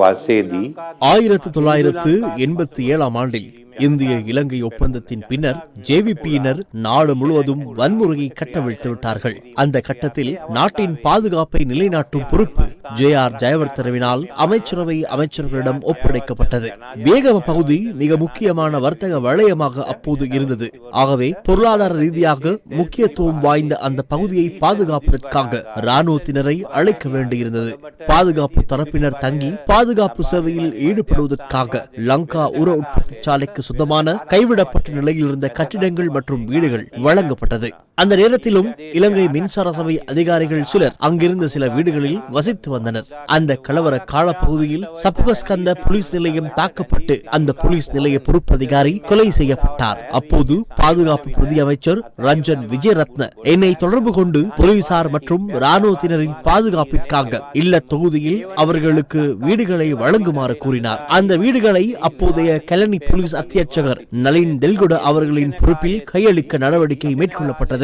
वर्षेदी 1987 இந்திய இலங்கை ஒப்பந்தத்தின் பின்னர் ஜேவிபியினர் நாடு முழுவதும் வன்முறையை கட்டவிழ்த்து விட்டார்கள். அந்த கட்டத்தில் நாட்டின் பாதுகாப்பை நிலைநாட்டும் பொறுப்பு ஜெயவர்தனவினால் அமைச்சரவை அமைச்சர்களிடம் ஒப்படைக்கப்பட்டது. வேகம பகுதி மிக முக்கியமான வர்த்தக வளையமாக அப்போது இருந்தது. ஆகவே பொருளாதார ரீதியாக முக்கியத்துவம் வாய்ந்த அந்த பகுதியை பாதுகாப்பதற்காக இராணுவத்தினரை அழைக்க வேண்டியிருந்தது. பாதுகாப்பு தரப்பினர் தங்கி பாதுகாப்பு சேவையில் ஈடுபடுவதற்காக லங்கா உர உற்பத்தி சாலைக்கு சொந்தமான கைவிடப்பட்ட நிலையில் இருந்த கட்டிடங்கள் மற்றும் வீடுகள் வழங்கப்பட்டது. அந்த நேரத்திலும் இலங்கை மின்சார சபை அதிகாரிகள் சிலர் அங்கிருந்த சில வீடுகளில் வசித்து வந்தனர். அந்த கலவர காலப்பகுதியில் சப்புகஸ்கந்த போலீஸ் நிலையம் தாக்கப்பட்டு அந்த போலீஸ் நிலைய பொறுப்பு அதிகாரி கொலை செய்யப்பட்டார். அப்போது பாதுகாப்பு பிரதி அமைச்சர் ரஞ்சன் விஜயரத்ன என்னை தொடர்பு கொண்டு போலீசார் மற்றும் இராணுவத்தினரின் பாதுகாப்பிற்காக இல்ல தொகுதியில் அவர்களுக்கு வீடுகளை வழங்குமாறு கூறினார். அந்த வீடுகளை அப்போதைய கெலனி போலீஸ் அத்தியட்சகர் நளின் டெல்குட அவர்களின் பொறுப்பில் கையளிக்க நடவடிக்கை மேற்கொள்ளப்பட்டது.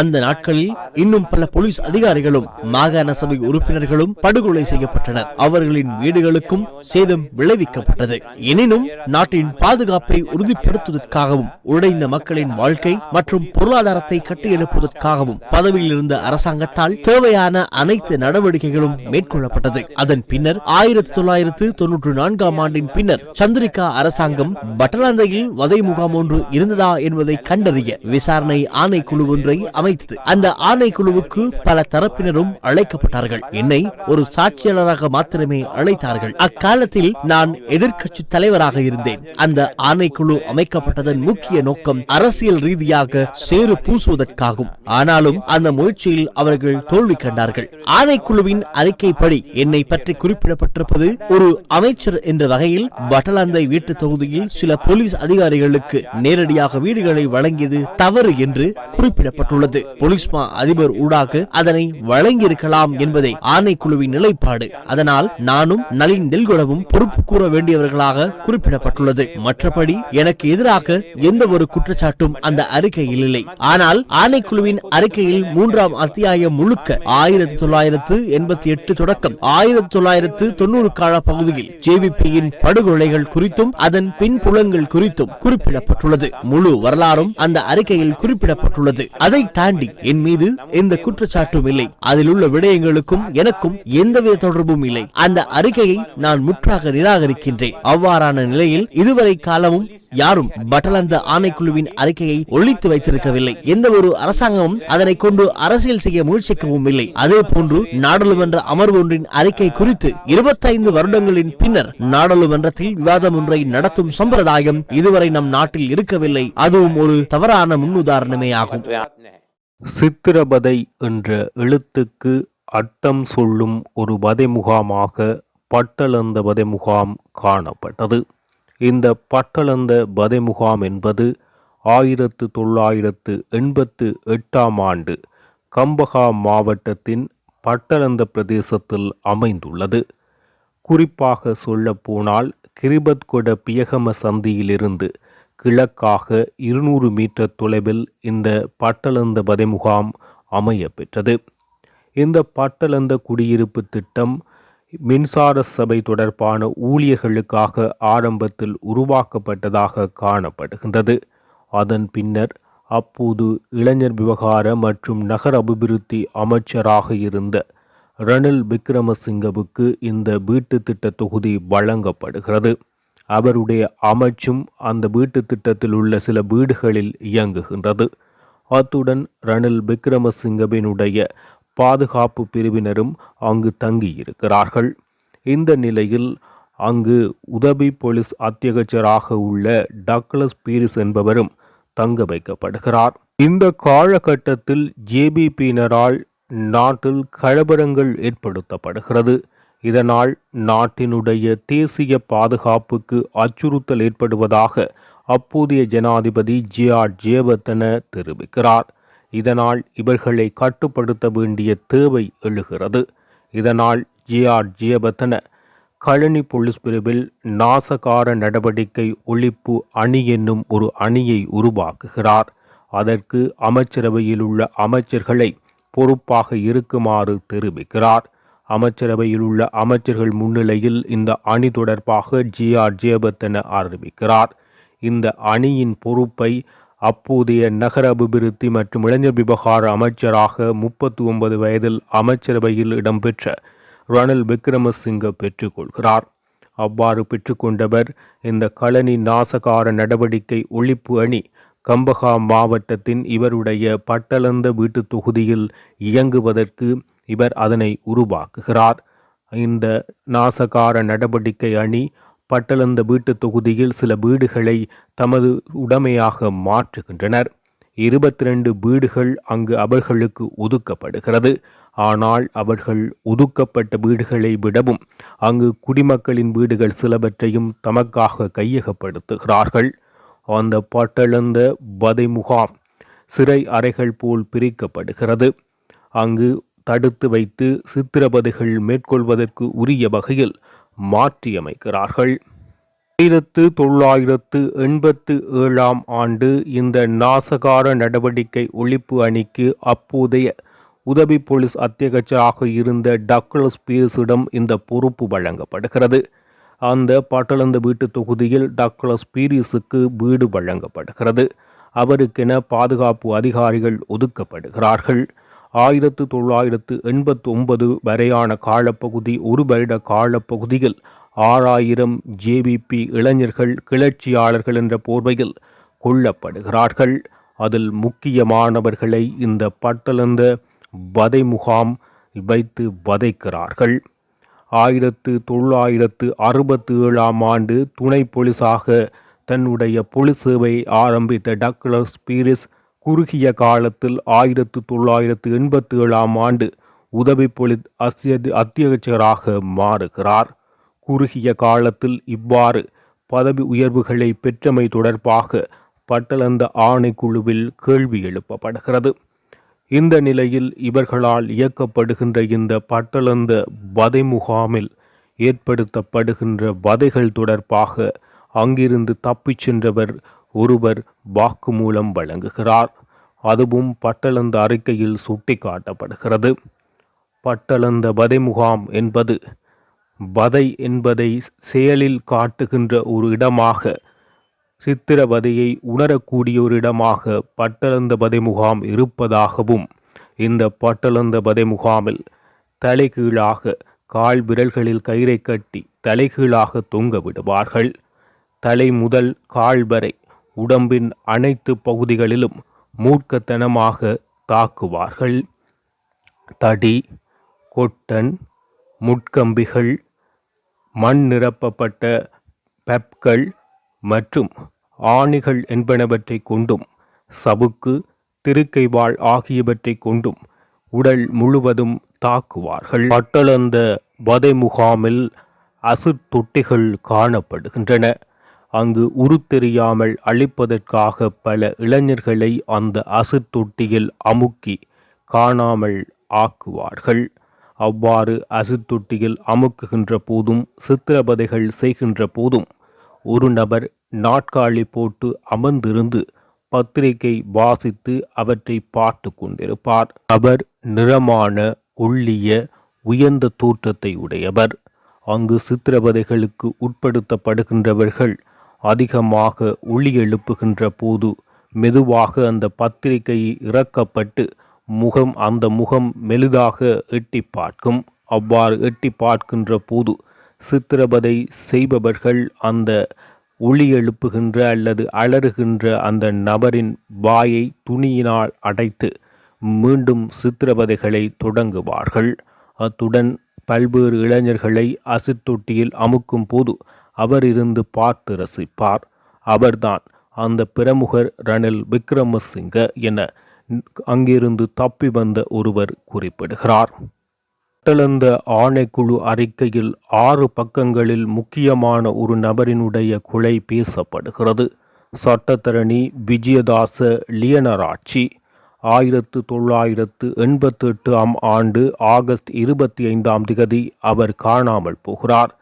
அந்த நாட்களில் இன்னும் பல போலீஸ் அதிகாரிகளும் மாகாண சபை உறுப்பினர்களும் படுகொலை செய்யப்பட்டனர். அவர்களின் வீடுகளுக்கும் சேதம் விளைவிக்கப்பட்டது. எனினும் நாட்டின் பாதுகாப்பை உறுதிப்படுத்துவதற்காகவும் உடைந்த மக்களின் வாழ்க்கை மற்றும் பொருளாதாரத்தை கட்டியெழுப்புவதற்காகவும் பதவியில் இருந்த அரசாங்கத்தால் தேவையான அனைத்து நடவடிக்கைகளும் மேற்கொள்ளப்பட்டது. அதன் பின்னர் 1994 ஆண்டின் பின்னர் சந்திரிகா அரசாங்கம் பட்டலந்தையில் வதை முகாம் ஒன்று இருந்ததா என்பதை கண்டறிய விசாரணை ஆணைக்குழு ஒன்றை அமைத்தது. அந்த ஆணைக்குழுவுக்கு பல தரப்பினரும் அழைக்கப்பட்டார்கள். என்னை ஒரு சாட்சியாளராக மாத்திரமே அழைத்தார்கள். அக்காலத்தில் நான் எதிர்க்கட்சி தலைவராக இருந்தேன். அந்த ஆணைக்குழு அமைக்கப்பட்டதன் முக்கிய நோக்கம் அரசியல் ரீதியாக சேறு பூசுவதற்காகும். ஆனாலும் அந்த முயற்சியில் அவர்கள் தோல்வி கண்டார்கள். ஆணைக்குழுவின் அறிக்கைப்படி என்னை பற்றி குறிப்பிடப்பட்டிருப்பது ஒரு அமைச்சர் என்ற வகையில் பட்டலந்தை வீட்டு தொகுதியில் சில போலீஸ் அதிகாரிகளுக்கு நேரடியாக வீடுகளை வழங்கியது தவறு என்று குறிப்பிடப்பட்டுள்ளது. போலீஸ் மா அதிபர் ஊடாக அதனை வழங்கியிருக்கலாம் என்பதை ஆணைக்குழுவின் நிலைப்பாடு. அதனால் நானும் நளின் டெல்குடவும் பொறுப்பு கூற வேண்டியவர்களாக குறிப்பிடப்பட்டுள்ளது. மற்றபடி எனக்கு எதிராக எந்த ஒரு குற்றச்சாட்டும் அந்த அறிக்கையில் இல்லை. ஆனால் ஆணைக்குழுவின் அறிக்கையில் 3ஆம் அத்தியாயம் முழுக்க 1988 தொடக்கம் 1990 கால பகுதியில் ஜேவிபியின் படுகொலைகள் குறித்தும் அதன் பின்புலங்கள் குறித்தும் குறிப்பிடப்பட்டுள்ளது. முழு வரலாறும் அந்த அறிக்கையில் குறிப்பிடப்பட்டுள்ளது. அதை தாண்டி என் மீது எந்த குற்றச்சாட்டும் இல்லை. அதில் உள்ள விடயங்களுக்கும் எனக்கும் எந்தவித தொடர்பும் இல்லை. அந்த அறிக்கையை நான் முற்றாக நிராகரிக்கின்றேன். அவ்வாறான நிலையில் இதுவரை காலமும் யாரும் பட்டலந்த ஆணைக்குழுவின் அறிக்கையை ஒழித்து வைத்திருக்கவில்லை. எந்த ஒரு அரசாங்கமும் அதனை கொண்டு அரசியல் செய்ய முயற்சிக்கவும் இல்லை. அதே போன்று நாடாளுமன்ற அமர்வு ஒன்றின் அறிக்கை குறித்து 25 வருடங்களின் பின்னர் நாடாளுமன்றத்தில் விவாதம் ஒன்றை நடத்தும் சம்பிரதாயம் இதுவரை நம் நாட்டில் இருக்கவில்லை. அதுவும் ஒரு தவறான முன்னுதாரணமே ஆகும். சித்திரபதை என்ற எழுத்துக்கு அர்த்தம் சொல்லும் ஒரு வதை முகாமாக பட்டலந்த வதை முகாம் காணப்பட்டது. இந்த பட்டலந்த வதை முகாம் என்பது 1988 ஆண்டு கம்பஹா மாவட்டத்தின் பட்டலந்த பிரதேசத்தில் அமைந்துள்ளது. குறிப்பாக சொல்ல போனால் கிரிபத்கொட பியகம சந்தியிலிருந்து கிழக்காக 200 மீட்டர் தொலைவில் இந்த பட்டலந்த வதை முகாம் அமைய பெற்றது. இந்த பட்டலந்த குடியிருப்பு திட்டம் மின்சார சபை தொடர்பான ஊழியர்களுக்காக ஆரம்பத்தில் உருவாக்கப்பட்டதாக காணப்படுகின்றது. அதன் பின்னர் அப்போது இளைஞர் விவகார மற்றும் நகர அபிவிருத்தி அமைச்சராக இருந்த ரணில் விக்ரமசிங்கவுக்கு இந்த வீட்டு திட்ட தொகுதி வழங்கப்படுகிறது. அவருடைய அமைச்சும் அந்த வீட்டு திட்டத்தில் உள்ள சில வீடுகளில் இயங்குகின்றது. அத்துடன் ரணில் விக்ரமசிங்கவினுடைய பாதுகாப்பு பிரிவினரும் அங்கு தங்கியிருக்கிறார்கள். இந்த நிலையில் அங்கு உதவி போலீஸ் அத்தியட்சராக உள்ள டக்ளஸ் பீரிஸ் என்பவரும் தங்க வைக்கப்படுகிறார். இந்த காலகட்டத்தில் ஜேபிபியினரால் நாட்டில் கலவரங்கள் ஏற்படுத்தப்படுகிறது. இதனால் நாட்டினுடைய தேசிய பாதுகாப்புக்கு அச்சுறுத்தல் ஏற்படுவதாக அப்போதைய ஜனாதிபதி ஜெயவர்தன தெரிவிக்கிறார். இதனால் இவர்களை கட்டுப்படுத்த வேண்டிய தேவை எழுகிறது. இதனால் ஜெயவர்தன கழனி போலீஸ் பிரிவில் நாசகார நடவடிக்கை ஒழிப்பு அணி என்னும் ஒரு அணியை உருவாக்குகிறார். அதற்கு அமைச்சரவையில் உள்ள அமைச்சர்களை பொறுப்பாக இருக்குமாறு தெரிவிக்கிறார். அமைச்சரவையில் உள்ள அமைச்சர்கள் முன்னிலையில் இந்த அணி தொடர்பாக ஜே.ஆர். ஜெயவர்தன அறிவிக்கிறார். இந்த அணியின் பொறுப்பை அப்போதைய நகர அபிவிருத்தி மற்றும் இளைஞர் விவகார அமைச்சராக 39 வயதில் அமைச்சரவையில் இடம்பெற்ற ரணில் விக்ரமசிங்க பெற்றுக்கொள்கிறார். அவ்வாறு பெற்றுக்கொண்டவர் இந்த களனி நாசகார நடவடிக்கை ஒழிப்பு அணி கம்பஹா மாவட்டத்தின் இவருடைய பட்டளந்த வீட்டு தொகுதியில் இயங்குவதற்கு இவர் அதனை உருவாக்குகிறார். இந்த நாசகார நடவடிக்கை அணி பட்டளந்த வீட்டு தொகுதியில் சில வீடுகளை தமது உடைமையாக மாற்றுகின்றனர். 22 வீடுகள் அங்கு அவர்களுக்கு ஒதுக்கப்படுகிறது. ஆனால் அவர்கள் ஒதுக்கப்பட்ட வீடுகளை விடவும் அங்கு குடிமக்களின் வீடுகள் சிலவற்றையும் தமக்காக கையகப்படுத்துகிறார்கள். அந்த பட்டளந்த வதை முகாம் சிறை அறைகள் போல் பிரிக்கப்படுகிறது. அங்கு தடுத்து வைத்து சித்திரவதைகள் மேற்கொள்வதற்கு உரிய வகையில் மாற்றியமைக்கிறார்கள். 1987 ஆண்டு இந்த நாசகார நடவடிக்கை ஒழிப்பு அணிக்கு அப்போதைய உதவி போலீஸ் அத்தியட்சராக இருந்த டக்ளஸ் பீரிஸிடம் இந்த பொறுப்பு வழங்கப்படுகிறது. அந்த பட்டளந்த வீட்டு தொகுதியில் டக்ளஸ் பீரிஸுக்கு வீடு வழங்கப்படுகிறது. அவருக்கென பாதுகாப்பு அதிகாரிகள் ஒதுக்கப்படுகிறார்கள். 1989 வரையான காலப்பகுதி, ஒரு வருட காலப்பகுதியில் 6000 ஜேவிபி இளைஞர்கள் கிளர்ச்சியாளர்கள் என்ற போர்வையில் கொல்லப்படுகிறார்கள். அதில் முக்கியமானவர்களை இந்த பட்டளந்த வதை முகாம் வைத்து வதைக்கிறார்கள். 1967 ஆண்டு துணை போலீஸாக தன்னுடைய பொலிஸ் சேவையை ஆரம்பித்த டக்ளஸ் பீரிஸ் குறுகிய காலத்தில் 1987 ஆண்டு உதவி போலீஸ் அத்தியட்சராக மாறுகிறார். குறுகிய காலத்தில் இவ்வாறு பதவி உயர்வுகளை பெற்றமை தொடர்பாக பட்டளந்த ஆணைக்குழுவில் கேள்வி எழுப்பப்படுகிறது. இந்த நிலையில் இவர்களால் இயக்கப்படுகின்ற இந்த பட்டளந்த வதை முகாமில் ஏற்படுத்தப்படுகின்ற வதைகள் தொடர்பாக அங்கிருந்து தப்பிச் சென்றவர் ஒருவர் வாக்குமூலம் வழங்குகிறார். அதுவும் பட்டளந்த அறிக்கையில் சுட்டிக்காட்டப்படுகிறது. பட்டளந்த வதை முகாம் என்பது வதை என்பதை செயலில் காட்டுகின்ற ஒரு இடமாக, சித்திரவதையை உணரக்கூடிய ஒரு இடமாக பட்டளந்த வதை முகாம் இருப்பதாகவும், இந்த பட்டளந்த வதை முகாமில் தலைகீழாக கால் விரல்களில் கயிறை கட்டி தலைகீழாக தொங்க விடுவார்கள். தலை முதல் கால் வரை உடம்பின் அனைத்து பகுதிகளிலும் மூர்க்கத்தனமாக தாக்குவார்கள். தடி, கொட்டன், முட்கம்பிகள், மண் நிரப்பப்பட்ட பெப்கள் மற்றும் ஆணிகள் என்பனவற்றை கொண்டும், சவுக்கு, திருக்கைவாள் ஆகியவற்றை கொண்டும் உடல் முழுவதும் தாக்குவார்கள். பட்டளந்த வதை முகாமில் அசிட் தொட்டிகள் காணப்படுகின்றன. அங்கு உருத்தெரியாமல் அழிப்பதற்காக பல இளைஞர்களை அந்த அசிட் தொட்டியில் அமுக்கி காணாமல் ஆக்குவார்கள். அவ்வாறு அசிட் தொட்டியில் அமுக்குகின்ற போதும் சித்திரவதைகள் செய்கின்ற போதும் ஒரு நபர் நாட்காலி போட்டு அமர்ந்திருந்து பத்திரிகை வாசித்து அவற்றை பார்த்து கொண்டிருப்பார். அவர் நிறமான, ஒள்ளிய, உயர்ந்த தோற்றத்தை உடையவர். அங்கு சித்திரவதைகளுக்கு உட்படுத்தப்படுகின்றவர்கள் அதிகமாக ஒளி எழுப்புகின்ற போது மெதுவாக அந்த பத்திரிகையை இறக்கப்பட்டு அந்த முகம் மெலிதாக எட்டி பார்க்கும். அவ்வாறு எட்டி பார்க்கின்ற போது சித்திரவதை செய்பவர்கள் அந்த ஒளி எழுப்புகின்ற அல்லது அலறுகின்ற அந்த நபரின் வாயை துணியினால் அடைத்து மீண்டும் சித்திரவதைகளை தொடங்குவார்கள். அத்துடன் பல்வேறு இளைஞர்களை அசிட் தொட்டியில் அமுக்கும் போது அவர் இருந்து பார்த்து ரசிப்பார். அவர்தான் அந்த பிரமுகர் ரணில் விக்ரமசிங்க என அங்கிருந்து தப்பி வந்த ஒருவர் குறிப்பிடுகிறார். பட்டளந்த ஆணைக்குழு அறிக்கையில் 6 பக்கங்களில் முக்கியமான ஒரு நபரினுடைய கொலை பேசப்படுகிறது. சட்டத்தரணி விஜயதாச லியனராட்சி 1988 ஆண்டு ஆகஸ்ட் 25 அவர் காணாமல் போகிறார்.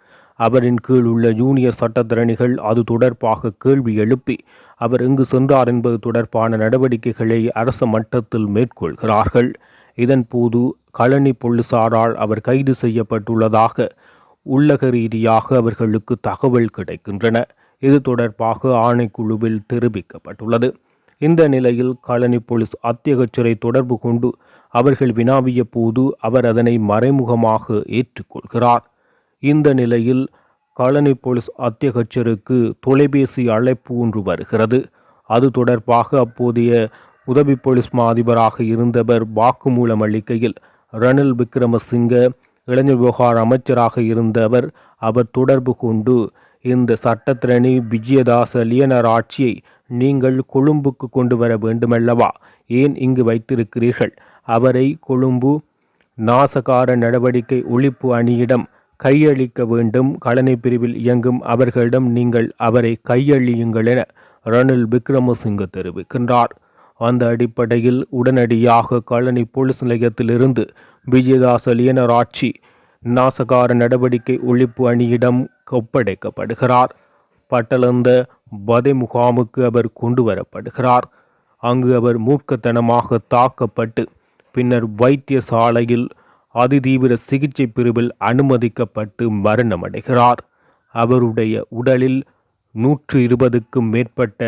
அவரின் கீழ் உள்ள ஜூனியர் சட்டத்தரணிகள் அது தொடர்பாக கேள்வி எழுப்பி அவர் எங்கு சென்றார் என்பது தொடர்பான நடவடிக்கைகளை அரச மட்டத்தில் மேற்கொள்கிறார்கள். இதன் போது களனி போலீசாரால் அவர் கைது செய்யப்பட்டுள்ளதாக உள்ளக ரீதியாக அவர்களுக்கு தகவல் கிடைக்கின்றன. இது தொடர்பாக ஆணைக்குழுவில் தெரிவிக்கப்பட்டுள்ளது. இந்த நிலையில் களனி போலீஸ் அத்தியட்சரை தொடர்பு கொண்டு அவர்கள் வினாவிய போது அவர் அதனை மறைமுகமாக ஏற்றுக்கொள்கிறார். இந்த நிலையில் களனி போலீஸ் அத்தியட்சருக்கு தொலைபேசி அழைப்பு ஒன்று வருகிறது. அது தொடர்பாக அப்போதைய உதவி போலீஸ் மா அதிபராக இருந்தவர் வாக்குமூலம் அளிக்கையில் ரணில் விக்ரமசிங்க இளைஞர் விவகார அமைச்சராக இருந்தவர் அவர் தொடர்பு கொண்டு இந்த சட்டத்திரணி விஜயதாச லியனர் ஆட்சியை நீங்கள் கொழும்புக்கு கொண்டு வர வேண்டுமல்லவா, ஏன் இங்கு வைத்திருக்கிறீர்கள், அவரை கொழும்பு நாசகார நடவடிக்கை ஒழிப்பு அணியிடம் கையளிக்க வேண்டும், களனி பிரிவில் இயங்கும் அவர்களிடம் நீங்கள் அவரை கையளியுங்கள் என ரணில் விக்ரமசிங்க தெரிவிக்கின்றார். அந்த அடிப்படையில் உடனடியாக களனி போலீஸ் நிலையத்திலிருந்து விஜயதாச லியனர் ஆட்சி நாசகார நடவடிக்கை ஒழிப்பு அணியிடம் ஒப்படைக்கப்படுகிறார். பட்டளந்த வதை முகாமுக்கு அவர் கொண்டு வரப்படுகிறார். அங்கு அவர் மூர்க்கத்தனமாக தாக்கப்பட்டு பின்னர் வைத்தியசாலையில் அதிதீவிர சிகிச்சை பிரிவில் அனுமதிக்கப்பட்டு மரணமடைகிறார். அவருடைய உடலில் 120க்கும் மேற்பட்ட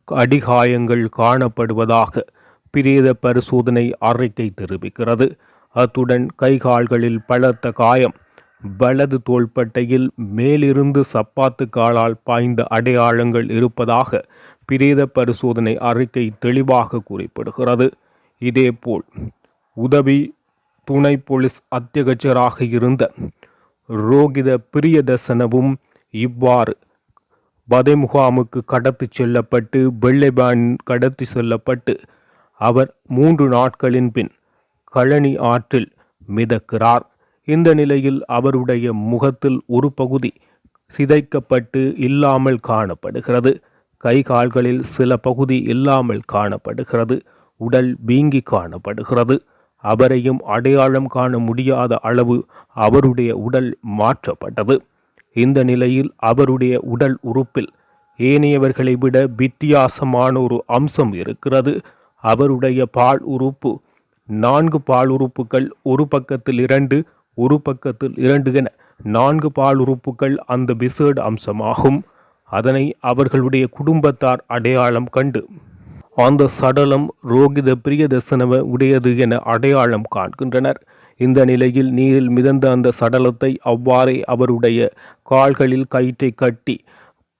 அடிகாயங்கள் காணப்படுவதாக பிரேத பரிசோதனை அறிக்கை தெரிவிக்கிறது. அத்துடன் கைகால்களில் பலத்த காயம், வலது தோள்பட்டையில் மேலிருந்து சப்பாத்து காலால் பாய்ந்த அடையாளங்கள் இருப்பதாக பிரேத பரிசோதனை அறிக்கை தெளிவாக குறிப்பிடுகிறது. இதேபோல் உதவி துணை போலீஸ் அத்தியட்சராக இருந்த ரோகித பிரியதர்சனவும் இவ்வாறு வதை முகாமுக்கு கடத்தி செல்லப்பட்டு வெள்ளைபான் கடத்தி செல்லப்பட்டு அவர் 3 நாட்களின் பின் களனி ஆற்றில் மிதக்கிறார். இந்த நிலையில் அவருடைய முகத்தில் ஒரு பகுதி சிதைக்கப்பட்டு இல்லாமல் காணப்படுகிறது. கை கால்களில் சில பகுதி இல்லாமல் காணப்படுகிறது. உடல் வீங்கி காணப்படுகிறது. அவரையும் அடையாளம் காண முடியாத அளவு அவருடைய உடல் மாற்றப்பட்டது. இந்த நிலையில் அவருடைய உடல் உறுப்பில் ஏனையவர்களை விட வித்தியாசமான ஒரு அம்சம் இருக்கிறது. அவருடைய பால் உறுப்பு 4 பால் உறுப்புகள், ஒரு பக்கத்தில் 2, ஒரு பக்கத்தில் 2 என 4 பால் உறுப்புகள் அந்த விசேட அம்சமாகும். அதனை அவர்களுடைய குடும்பத்தார் அடையாளம் கண்டு அந்த சடலம் ரோகித பிரியதர்சனவ உடையது என அடையாளம் காண்கின்றனர். இந்த நிலையில் நீரில் மிதந்த அந்த சடலத்தை அவ்வாறே அவருடைய கால்களில் கயிற்றை கட்டி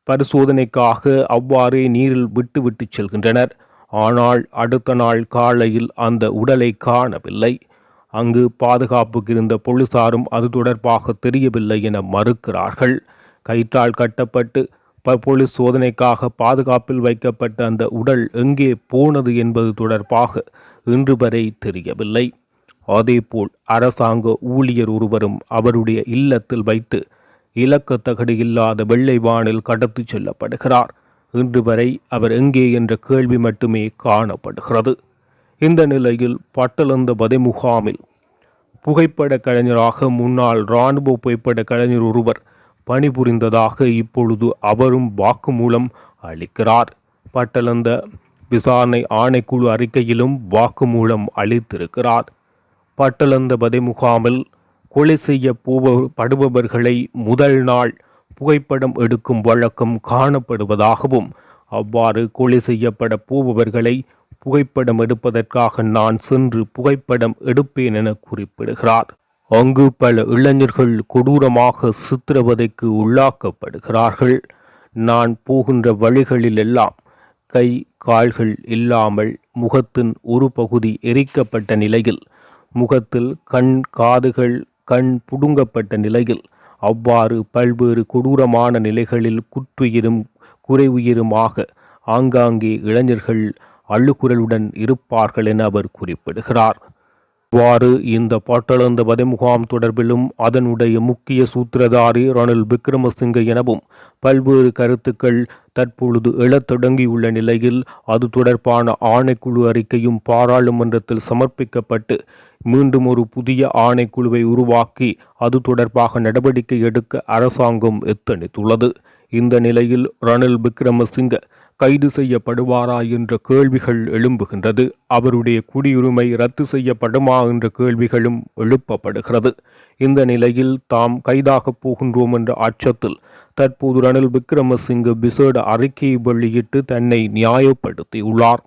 பரிசோதனைக்காக அவ்வாறே நீரில் விட்டு செல்கின்றனர். ஆனால் அடுத்த நாள் காலையில் அந்த உடலை காணவில்லை. அங்கு பாதுகாப்புக்கு இருந்த போலீசாரும் அது தொடர்பாக தெரியவில்லை என மறுக்கிறார்கள். கயிற்றால் கட்டப்பட்டு போலீஸ் சோதனைக்காக பாதுகாப்பில் வைக்கப்பட்ட அந்த உடல் எங்கே போனது என்பது தொடர்பாக இன்று வரை தெரியவில்லை. அதேபோல் அரசாங்க ஊழியர் ஒருவரும் அவருடைய இல்லத்தில் வைத்து இலக்கத்தகடு இல்லாத வெள்ளை வானில் கடத்தி செல்லப்படுகிறார். இன்று வரை அவர் எங்கே என்ற கேள்வி மட்டுமே காணப்படுகிறது. இந்த நிலையில் பட்டளந்த வதை முகாமில் புகைப்பட கலைஞராக முன்னாள் இராணுவ புகைப்பட கலைஞர் ஒருவர் பணிபுரிந்ததாக இப்பொழுது அவரும் வாக்குமூலம் அளிக்கிறார். பட்டளந்த விசாரணை ஆணைக்குழு அறிக்கையிலும் வாக்குமூலம் அளித்திருக்கிறார். பட்டளந்த வதை முகாமில் கொலை செய்யப்படுபவர்களை முதல் நாள் புகைப்படம் எடுக்கும் வழக்கம் காணப்படுவதாகவும் அவ்வாறு கொலை செய்யப்பட போபவர்களை புகைப்படம் எடுப்பதற்காக நான் சென்று புகைப்படம் எடுப்பேன் என குறிப்பிடுகிறார். அங்கு பல இளைஞர்கள் கொடூரமாக சித்திரவதைக்கு உள்ளாக்கப்படுகிறார்கள். நான் போகின்ற வழிகளில் எல்லாம் கை கால்கள் இல்லாமல் முகத்தின் ஒரு பகுதி எரிக்கப்பட்ட நிலையில், முகத்தில் கண் காதுகள் கண் புடுங்கப்பட்ட நிலையில், அவ்வாறு பல்வேறு கொடூரமான நிலைகளில் குற்றுயிரும் குறைவுயிருமாக ஆங்காங்கே இளைஞர்கள் அழுகுரலுடன் இருப்பார்கள் என அவர் குறிப்பிடுகிறார். இவ்வாறு இந்த பட்டளந்த வதை முகாம் தொடர்பிலும் அதனுடைய முக்கிய சூத்திரதாரி ரணில் விக்ரமசிங்க எனவும் பல்வேறு கருத்துக்கள் தற்பொழுது எழத் தொடங்கியுள்ள நிலையில் அது தொடர்பான ஆணைக்குழு அறிக்கையும் பாராளுமன்றத்தில் சமர்ப்பிக்கப்பட்டு மீண்டும் ஒரு புதிய ஆணைக்குழுவை உருவாக்கி அது தொடர்பாக நடவடிக்கை எடுக்க அரசாங்கம் எத்தனித்துள்ளது. இந்த நிலையில் ரணில் விக்ரமசிங்க கைது செய்யப்படுவாரா என்ற கேள்விகள் எழும்புகின்றது. அவருடைய குடியுரிமை ரத்து செய்யப்படுமா என்ற கேள்விகளும் எழுப்பப்படுகிறது. இந்த நிலையில் தாம் கைதாகப் போகின்றோம் என்ற அச்சத்தில் தற்போது ரணில் விக்ரமசிங்கே விசேட அறிக்கையை வெளியிட்டு தன்னை நியாயப்படுத்தியுள்ளார்.